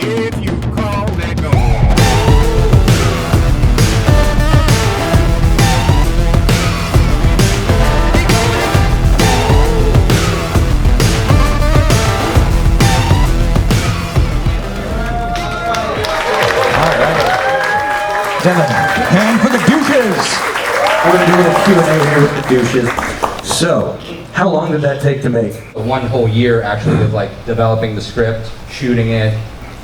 if you call that gold. And for the douches, we're going to do a little Q&A here with the douches. So, how long did that take to make? 1 whole year actually of like developing the script, shooting it,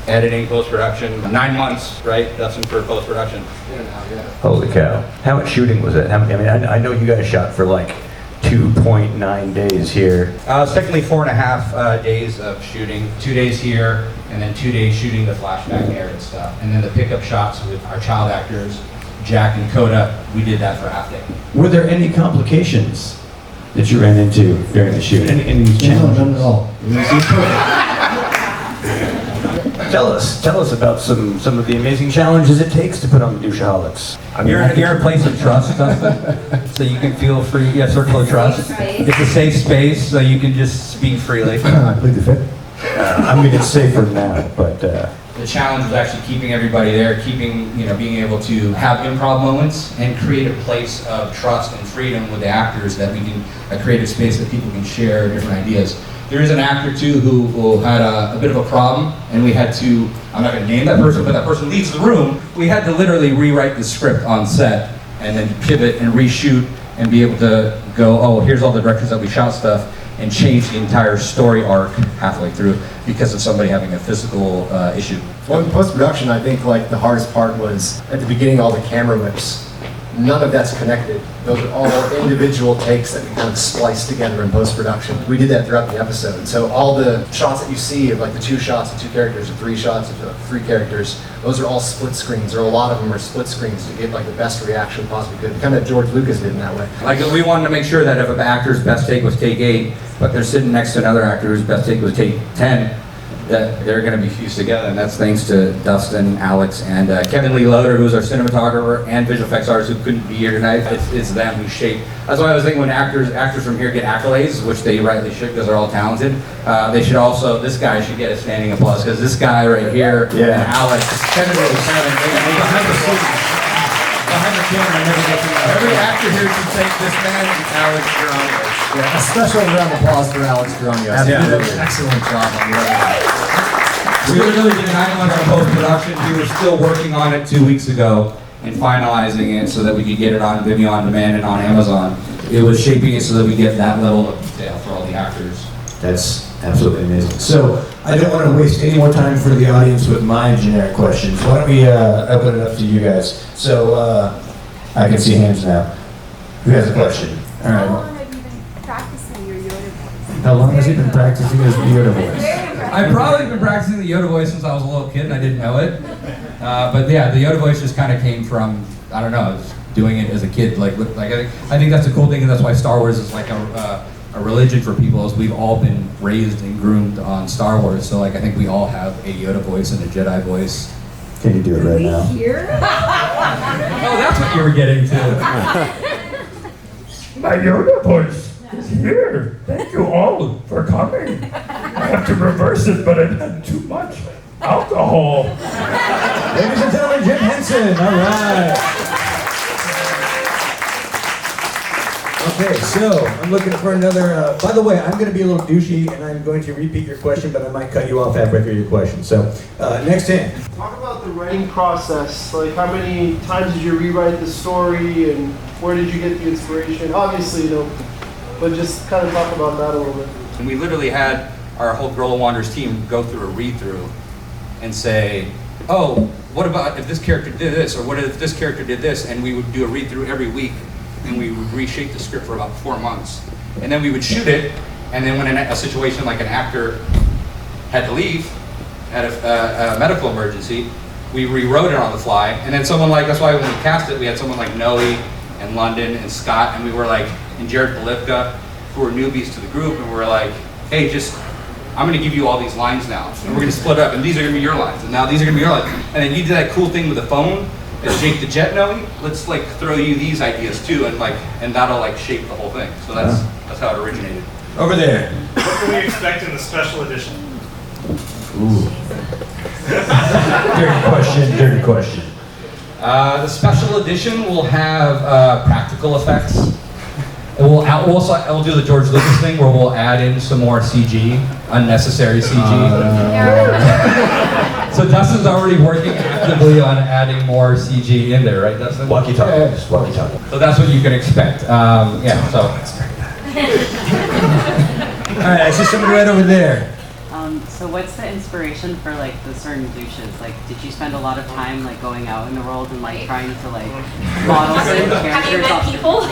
editing, post-production. 9 months, right? Dustin, for post-production. Holy cow. How much shooting was it? I know you guys shot for like 2.9 days here. It's technically 4.5 days of shooting. 2 days here, and then 2 days shooting the flashback air and stuff. And then the pickup shots with our child actors, Jack and Coda, we did that for half day. Were there any complications that you ran into during the shoot? Any challenges? No, none at all. Tell us about some of the amazing challenges it takes to put on the Doucheaholics. You're in a place of trust, Dustin, so you can feel free. Yeah, circle of trust. It's a safe space, so you can just speak freely. I plead the fifth. It's safer now, but the challenge was actually keeping everybody there, being able to have improv moments and create a place of trust and freedom with the actors, that we can create a space that people can share different ideas. There is an actor too who had a bit of a problem, and we had to, I'm not going to name that person, but that person leaves the room. We had to literally rewrite the script on set and then pivot and reshoot and be able to go, oh, here's all the directors that we shot stuff, and change the entire story arc halfway through because of somebody having a physical issue. Well, in post-production, I think like the hardest part was at the beginning, all the camera whips. None of that's connected. Those are all individual takes that we kind of spliced together in post-production. We did that throughout the episode. So all the shots that you see of like the 2 shots of 2 characters, or 3 shots of 3 characters, those are all split screens, or a lot of them are split screens to get like the best reaction possibly could. Kind of George Lucas did in that way. Like we wanted to make sure that if an actor's best take was take 8, but they're sitting next to another actor whose best take was take 10, that they're going to be fused together, and that's thanks to Dustin, Alex, and Kevin Lee Loader, who's our cinematographer and visual effects artist who couldn't be here tonight. It's them who shape. That's why I was thinking when actors from here get accolades, which they rightly should because they're all talented, they should also, this guy should get a standing applause, because this guy right here, and Alex, Kevin Lee, behind the camera, I never get to know. Every actor here should thank this man, Alex Durano. Yeah, a special round of applause for Alex Durano. He did an excellent job on the other. We literally did 9 months of post-production. We were still working on it 2 weeks ago and finalizing it so that we could get it on Vimeo On Demand and on Amazon. It was shaping it so that we get that level of detail for all the actors. that's absolutely amazing. So, I don't want to waste any more time for the audience with my generic questions. Why don't we open it up to you guys? So, I can see hands now. Who has a question? All right. How long have you been practicing your Yoda voice? How long has he been practicing his Yoda voice? I've probably been practicing the Yoda voice since I was a little kid and I didn't know it. But yeah, the Yoda voice just kind of came from, I don't know, I was doing it as a kid. I think that's a cool thing, and that's why Star Wars is like a religion for people, is we've all been raised and groomed on Star Wars. So like I think we all have a Yoda voice and a Jedi voice. Can you do it right now? Here? Oh, that's what you were getting to. My Yoda voice is here. Thank you all for coming. I have to reverse it, but I've had too much alcohol. Ladies and gentlemen, Jim Henson, all right. Okay, so I'm looking for another, by the way, I'm going to be a little douchey and I'm going to repeat your question, but I might cut you off halfway through your question. So, next in. Talk about the writing process. Like, how many times did you rewrite the story, and where did you get the inspiration? Obviously, but just kind of talk about that a little bit. And we literally had our whole Girl of Wonders team go through a read-through and say, oh, what about if this character did this, or what if this character did this? And we would do a read-through every week, and we would reshape the script for about 4 months. And then we would shoot it, and then when a situation like an actor had to leave, had a medical emergency, we rewrote it on the fly. And then someone like, that's why when we cast it, we had someone like Noe and London and Scott, and we were like, and Jared Polivka, who were newbies to the group, and we were like, hey, I'm gonna give you all these lines now, and we're gonna split up, and these are gonna be your lines, and now these are gonna be your lines. And then you did that cool thing with the phone, as Jake the Jet Noe, let's like throw you these ideas too, and that'll like shape the whole thing. So that's how it originated. Over there. What can we expect in the special edition? Ooh. Dirty question. The special edition will have practical effects. We'll do the George Lucas thing where we'll add in some more CG, unnecessary CG. So Dustin's already working actively on adding more CG in there, right, Dustin? Walkie-talkie. Walkie-talkie. So that's what you can expect. Yeah. So. All right, I see somebody right over there. So what's the inspiration for like the certain douches? Like, did you spend a lot of time like going out in the world and like trying to like model certain characters? Have you met people?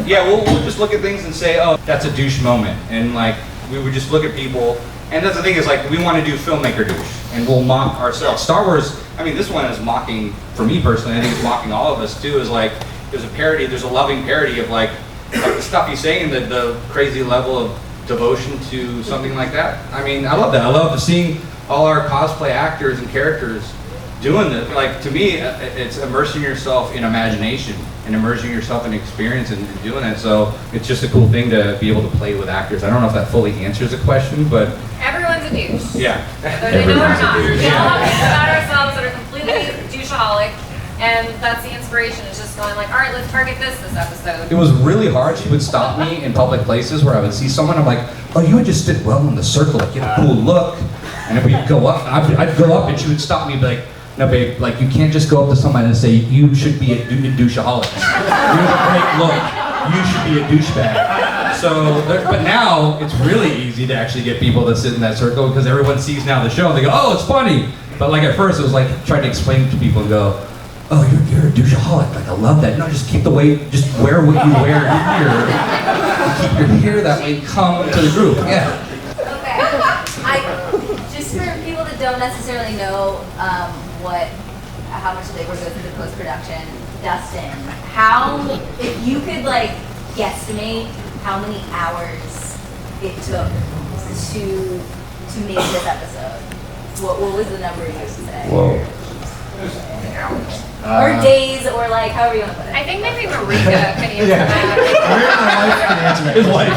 Yeah, we'll just look at things and say, oh, that's a douche moment, and like we would just look at people. And that's the thing is like we want to do filmmaker douche, and we'll mock ourselves. Star Wars. I mean, this one is mocking for me personally. I think it's mocking all of us too. Is like there's a parody. There's a loving parody of like the stuff he's saying, the crazy level of devotion to something like that. I mean, I love that. I love seeing all our cosplay actors and characters doing this. Like, to me, it's immersing yourself in imagination and immersing yourself in experience and doing it. So it's just a cool thing to be able to play with actors. I don't know if that fully answers the question, but everyone's a douche. Yeah. Whether they know it or not. We all have things about ourselves that are completely doucheaholic. And that's the inspiration. It's just going like, all right, let's target this episode. It was really hard. She would stop me in public places where I would see someone. I'm like, oh, you would just fit well in the circle. Like, you have a cool look. And if we'd go up, I'd go up and she would stop me and be like, no, babe, like you can't just go up to somebody and say, you should be a doucheaholic. You have a great look. You should be a douchebag. So, but now it's really easy to actually get people to sit in that circle because everyone sees now the show and they go, oh, it's funny. But like at first it was like trying to explain it to people and go, oh, you're a doucheaholic. Like, I love that. No, just keep the way, just wear what you wear here. Keep your hair that way. Come to the group. Yeah. Okay. Just for people that don't necessarily know how much labor goes into post-production, Dustin, if you could like guesstimate how many hours it took to make this episode, what was the number you would say? Whoa. Or days, or like however you want to put it. I think maybe Marika can answer that. His wife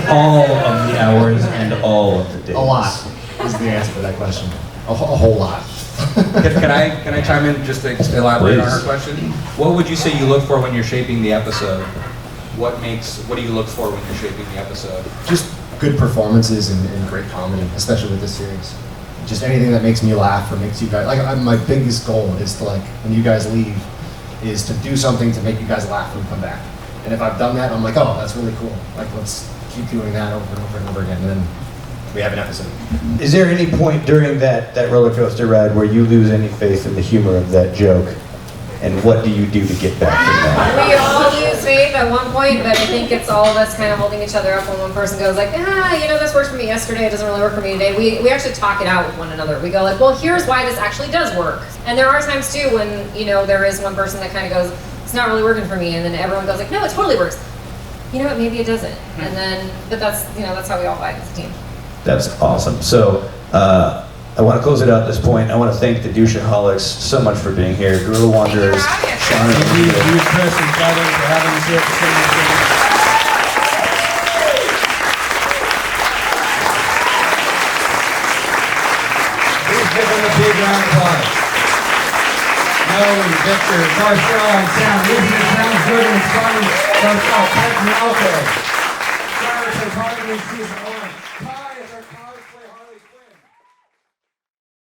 all of the hours and all of the days. A lot is the answer to that question. A whole lot. Can I chime in just to elaborate on her Please. question? What would you say you look for when you're shaping the episode? What do you look for when you're shaping the episode? Just good performances and great comedy, especially with this series. Just anything that makes me laugh or makes you guys, my biggest goal is to like, when you guys leave, is to do something to make you guys laugh when you come back. And if I've done that, I'm like, oh, that's really cool. Like, let's keep doing that over and over and over again. And then we have an episode. Is there any point during that roller coaster ride where you lose any faith in the humor of that joke? And what do you do to get back from that? We all lose faith at one point, but I think it's all of us kind of holding each other up when one person goes like, this worked for me yesterday, it doesn't really work for me today. We actually talk it out with one another. We go like, well, here's why this actually does work. And there are times too when, there is one person that kind of goes, it's not really working for me, and then everyone goes like, no, it totally works. You know what, maybe it doesn't. And then, but that's how we all fight as a team. That's awesome. So, I want to close it out at this point. I want to thank the Doucheaholics so much for being here. Gorilla Wanderers, Sean McCarthy, Chris, and Kevin for having us here. Please give them a big round of applause. Noe, Victor, Marcel, and Sam. Listen, it sounds good and it's funny. Marcel, thank you. Okay. Sorry for part of this season.